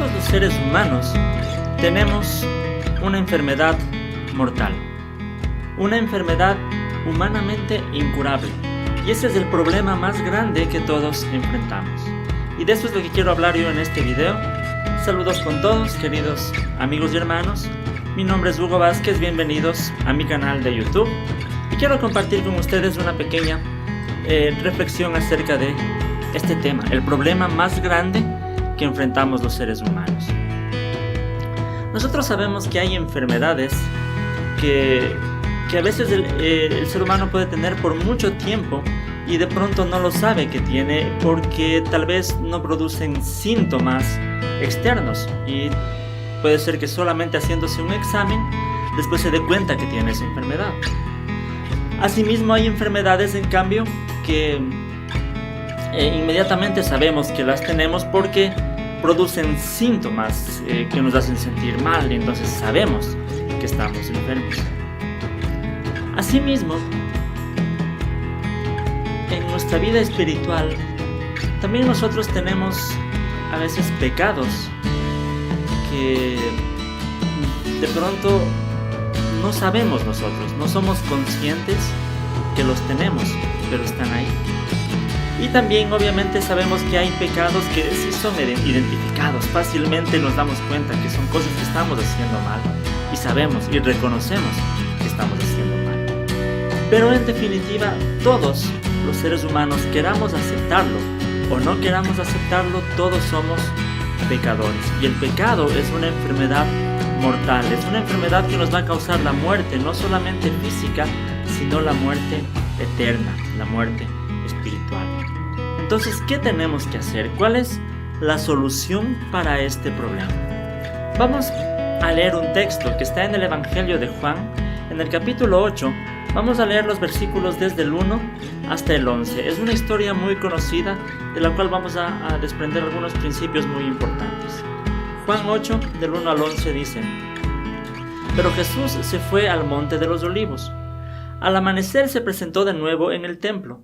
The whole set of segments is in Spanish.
todos los seres humanos tenemos una enfermedad mortal, una enfermedad humanamente incurable. Y ese es el problema más grande que todos enfrentamos. Y de eso es lo que quiero hablar yo en este video. Saludos con todos, queridos amigos y hermanos. Mi nombre es Hugo Vázquez, bienvenidos a mi canal de YouTube. Y quiero compartir con ustedes una pequeña reflexión acerca de este tema, el problema más grande que enfrentamos los seres humanos. Nosotros sabemos que hay enfermedades que a veces el ser humano puede tener por mucho tiempo y de pronto no lo sabe que tiene porque tal vez no producen síntomas externos y puede ser que solamente haciéndose un examen después se dé cuenta que tiene esa enfermedad. Asimismo hay enfermedades en cambio que inmediatamente sabemos que las tenemos porque producen síntomas que nos hacen sentir mal y entonces sabemos que estamos enfermos. Asimismo, en nuestra vida espiritual también nosotros tenemos a veces pecados que de pronto no sabemos nosotros, no somos conscientes que los tenemos, pero están ahí. Y también obviamente sabemos que hay pecados que sí son identificados, fácilmente nos damos cuenta que son cosas que estamos haciendo mal y sabemos y reconocemos que estamos haciendo mal. Pero en definitiva, todos los seres humanos, queramos aceptarlo o no queramos aceptarlo, todos somos pecadores. Y el pecado es una enfermedad mortal, es una enfermedad que nos va a causar la muerte, no solamente física, sino la muerte eterna, la muerte espiritual. Entonces, ¿qué tenemos que hacer? ¿Cuál es la solución para este problema? Vamos a leer un texto que está en el Evangelio de Juan, en el capítulo 8. Vamos a leer los versículos desde el 1 hasta el 11. Es una historia muy conocida de la cual vamos a desprender algunos principios muy importantes. Juan 8, del 1 al 11 dice: Pero Jesús se fue al monte de los olivos. Al amanecer se presentó de nuevo en el templo.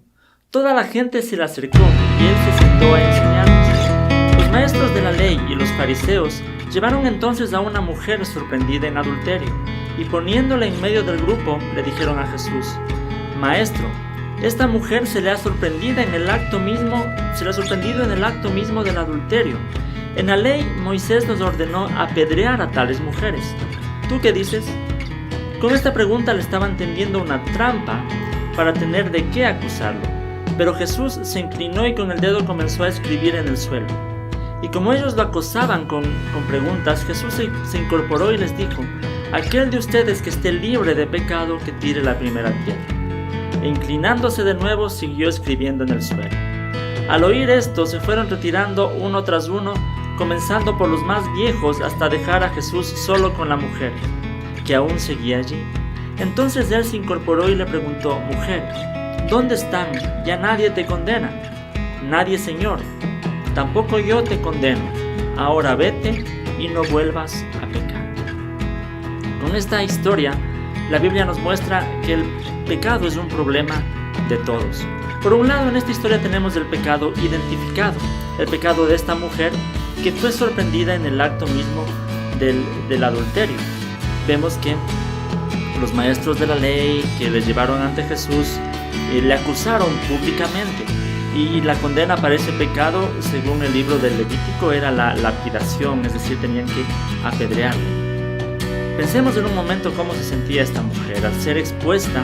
Toda la gente se le acercó y él se sentó a enseñarles. Los maestros de la ley y los fariseos llevaron entonces a una mujer sorprendida en adulterio y poniéndola en medio del grupo le dijeron a Jesús: Maestro, esta mujer se le ha sorprendido en el acto mismo del adulterio. En la ley Moisés nos ordenó apedrear a tales mujeres. ¿Tú qué dices? Con esta pregunta le estaban tendiendo una trampa para tener de qué acusarlo. Pero Jesús se inclinó y con el dedo comenzó a escribir en el suelo. Y como ellos lo acosaban con preguntas, Jesús se incorporó y les dijo: Aquel de ustedes que esté libre de pecado, que tire la primera piedra. E inclinándose de nuevo, siguió escribiendo en el suelo. Al oír esto, se fueron retirando uno tras uno, comenzando por los más viejos hasta dejar a Jesús solo con la mujer, que aún seguía allí. Entonces él se incorporó y le preguntó: Mujer, ¿dónde están? ¿Ya nadie te condena? Nadie, Señor. Tampoco yo te condeno. Ahora vete y no vuelvas a pecar. Con esta historia, la Biblia nos muestra que el pecado es un problema de todos. Por un lado, en esta historia tenemos el pecado identificado, el pecado de esta mujer que fue sorprendida en el acto mismo del adulterio. Vemos que los maestros de la ley que le llevaron ante Jesús le acusaron públicamente y la condena para ese pecado, según el libro del Levítico, era la lapidación, es decir, tenían que apedrearle. Pensemos en un momento cómo se sentía esta mujer al ser expuesta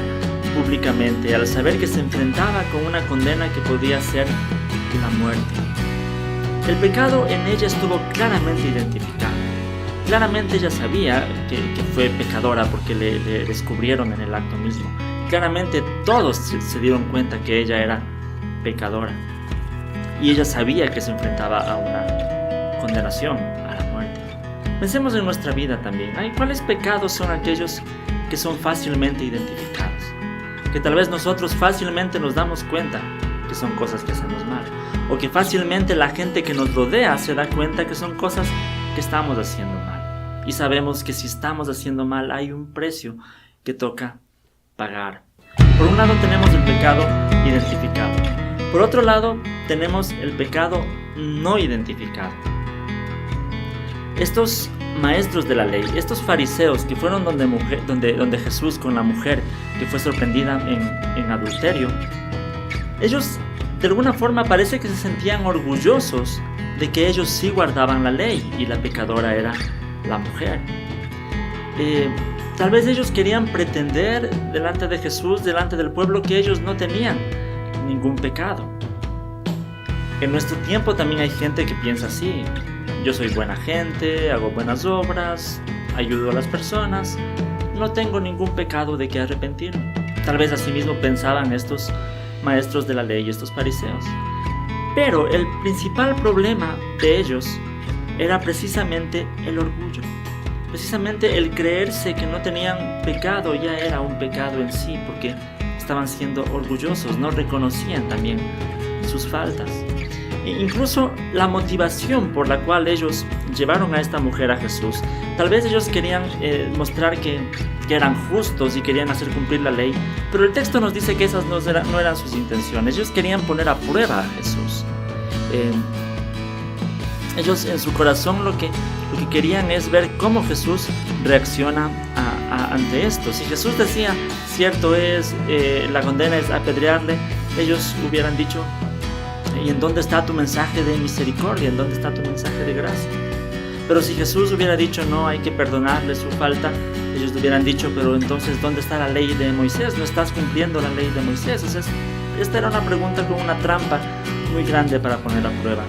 públicamente, al saber que se enfrentaba con una condena que podía ser la muerte. El pecado en ella estuvo claramente identificado. Claramente ella sabía que fue pecadora porque le descubrieron en el acto mismo. Claramente todos se dieron cuenta que ella era pecadora. Y ella sabía que se enfrentaba a una condenación, a la muerte. Pensemos en nuestra vida también. ¿Cuáles pecados son aquellos que son fácilmente identificados? Que tal vez nosotros fácilmente nos damos cuenta que son cosas que hacemos mal. O que fácilmente la gente que nos rodea se da cuenta que son cosas que estamos haciendo mal. Y sabemos que si estamos haciendo mal hay un precio que toca pagar. Por un lado tenemos el pecado identificado. Por otro lado tenemos el pecado no identificado. Estos maestros de la ley, estos fariseos que fueron donde Jesús con la mujer que fue sorprendida en adulterio, ellos de alguna forma parece que se sentían orgullosos de que ellos sí guardaban la ley y la pecadora era la mujer. Tal vez ellos querían pretender delante de Jesús, delante del pueblo, que ellos no tenían ningún pecado. En nuestro tiempo también hay gente que piensa así: yo soy buena gente, hago buenas obras, ayudo a las personas, no tengo ningún pecado de que arrepentirme. Tal vez así mismo pensaban estos maestros de la ley, estos fariseos. Pero el principal problema de ellos era precisamente el orgullo. Precisamente el creerse que no tenían pecado ya era un pecado en sí, porque estaban siendo orgullosos, no reconocían también sus faltas. Incluso la motivación por la cual ellos llevaron a esta mujer a Jesús, tal vez ellos querían mostrar que eran justos y querían hacer cumplir la ley, pero el texto nos dice que esas no eran sus intenciones. Ellos querían poner a prueba a Jesús. Ellos en su corazón lo que querían es ver cómo Jesús reacciona ante esto. Si Jesús decía, cierto es, la condena es apedrearle, ellos hubieran dicho: ¿y en dónde está tu mensaje de misericordia? ¿En dónde está tu mensaje de gracia? Pero si Jesús hubiera dicho, no, hay que perdonarle su falta, ellos hubieran dicho, pero entonces, ¿dónde está la ley de Moisés? No estás cumpliendo la ley de Moisés. Entonces, esta era una pregunta con una trampa muy grande para poner a prueba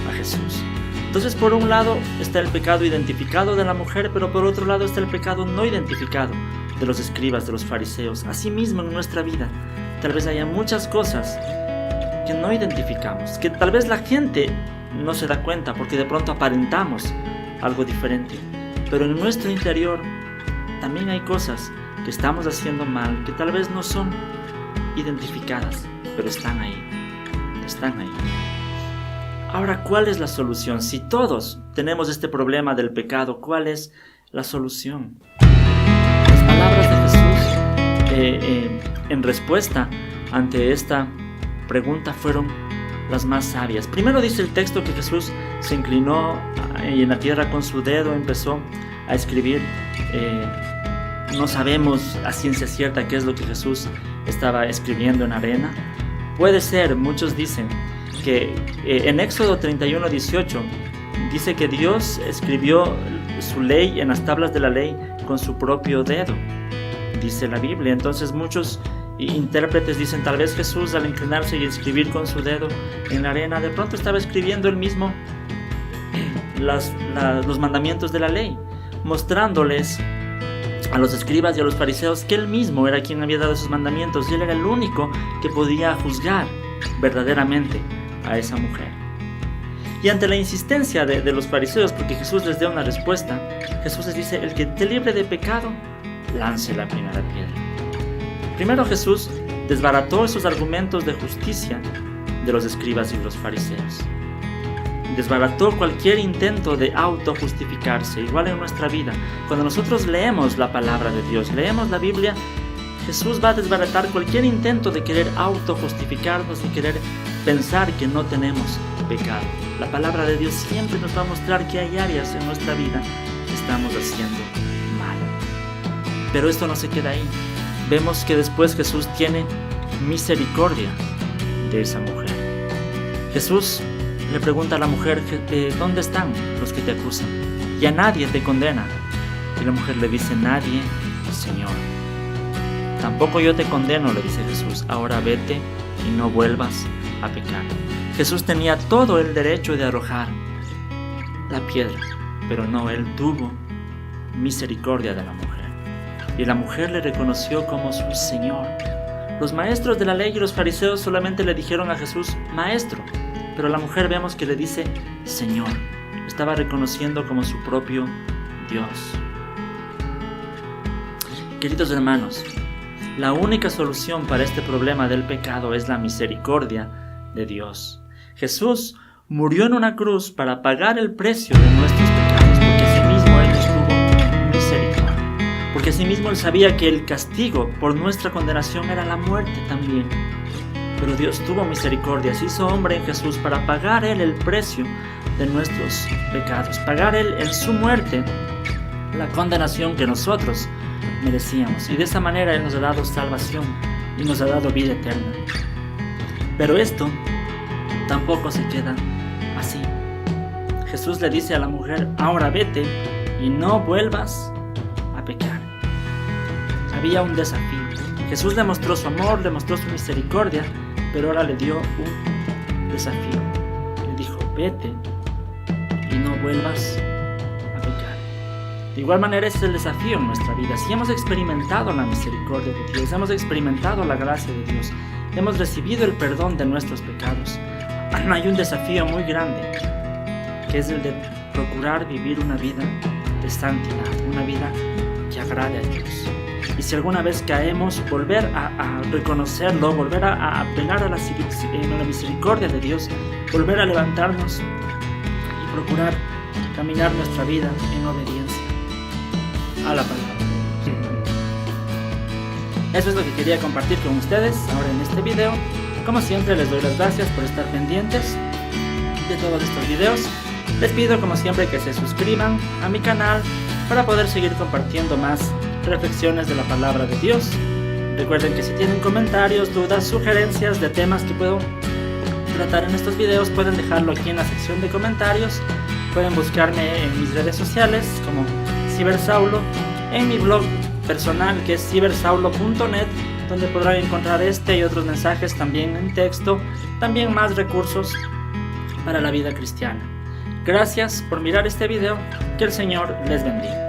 a Jesús. Entonces, por un lado está el pecado identificado de la mujer, pero por otro lado está el pecado no identificado de los escribas, de los fariseos. Asimismo, en nuestra vida, tal vez haya muchas cosas que no identificamos, que tal vez la gente no se da cuenta porque de pronto aparentamos algo diferente, pero en nuestro interior también hay cosas que estamos haciendo mal, que tal vez no son identificadas, pero están ahí. Ahora, ¿cuál es la solución? Si todos tenemos este problema del pecado, ¿cuál es la solución? Las palabras de Jesús en respuesta ante esta pregunta fueron las más sabias. Primero dice el texto que Jesús se inclinó y en la tierra con su dedo empezó a escribir. No sabemos a ciencia cierta qué es lo que Jesús estaba escribiendo en arena. Puede ser, muchos dicen que en Éxodo 31:18 dice que Dios escribió su ley en las tablas de la ley con su propio dedo, dice la Biblia. Entonces muchos intérpretes dicen, tal vez Jesús, al inclinarse y escribir con su dedo en la arena, de pronto estaba escribiendo él mismo los mandamientos de la ley, mostrándoles a los escribas y a los fariseos que él mismo era quien había dado esos mandamientos y él era el único que podía juzgar verdaderamente a esa mujer. Y ante la insistencia de los fariseos, porque Jesús les dio una respuesta, Jesús les dice: el que esté libre de pecado, lance la primera piedra. Primero Jesús desbarató esos argumentos de justicia de los escribas y los fariseos. Desbarató cualquier intento de autojustificarse. Igual en nuestra vida, cuando nosotros leemos la palabra de Dios, leemos la Biblia, Jesús va a desbaratar cualquier intento de querer autojustificarnos y querer pensar que no tenemos pecado. La palabra de Dios siempre nos va a mostrar que hay áreas en nuestra vida que estamos haciendo mal. Pero esto no se queda ahí. Vemos que después Jesús tiene misericordia de esa mujer. Jesús le pregunta a la mujer: ¿dónde están los que te acusan? Y a nadie te condena. Y la mujer le dice: nadie, Señor. Tampoco yo te condeno, le dice Jesús. Ahora vete y no vuelvas a pecar. Jesús tenía todo el derecho de arrojar la piedra, pero no, él tuvo misericordia de la mujer. Y la mujer le reconoció como su Señor. Los maestros de la ley y los fariseos solamente le dijeron a Jesús: Maestro. Pero la mujer vemos que le dice Señor. Estaba reconociendo como su propio Dios. Queridos hermanos, la única solución para este problema del pecado es la misericordia de Dios. Jesús murió en una cruz para pagar el precio de nuestros pecados, porque asimismo Él nos tuvo misericordia. Porque asimismo Él sabía que el castigo por nuestra condenación era la muerte también. Pero Dios tuvo misericordia, se hizo hombre en Jesús para pagar Él el precio de nuestros pecados, pagar Él en su muerte la condenación que nosotros merecíamos. Y de esa manera Él nos ha dado salvación y nos ha dado vida eterna. Pero esto tampoco se queda así. Jesús le dice a la mujer: ahora vete y no vuelvas a pecar. Había un desafío. Jesús le mostró su amor, le mostró su misericordia, pero ahora le dio un desafío. Le dijo: vete y no vuelvas a pecar. De igual manera, ese es el desafío en nuestra vida. Si hemos experimentado la misericordia de Dios, hemos experimentado la gracia de Dios, hemos recibido el perdón de nuestros pecados, hay un desafío muy grande, que es el de procurar vivir una vida de santidad, una vida que agrade a Dios. Y si alguna vez caemos, volver a reconocerlo, volver a apelar a la misericordia de Dios, volver a levantarnos y procurar caminar nuestra vida en obediencia a la palabra. Eso es lo que quería compartir con ustedes ahora en este video. Como siempre, les doy las gracias por estar pendientes de todos estos videos. Les pido como siempre que se suscriban a mi canal para poder seguir compartiendo más reflexiones de la palabra de Dios. Recuerden que si tienen comentarios, dudas, sugerencias de temas que puedo tratar en estos videos, pueden dejarlo aquí en la sección de comentarios. Pueden buscarme en mis redes sociales como Cibersaulo, en mi blog personal que es cibersaulo.net, donde podrán encontrar este y otros mensajes también en texto, también más recursos para la vida cristiana. Gracias por mirar este video, que el Señor les bendiga.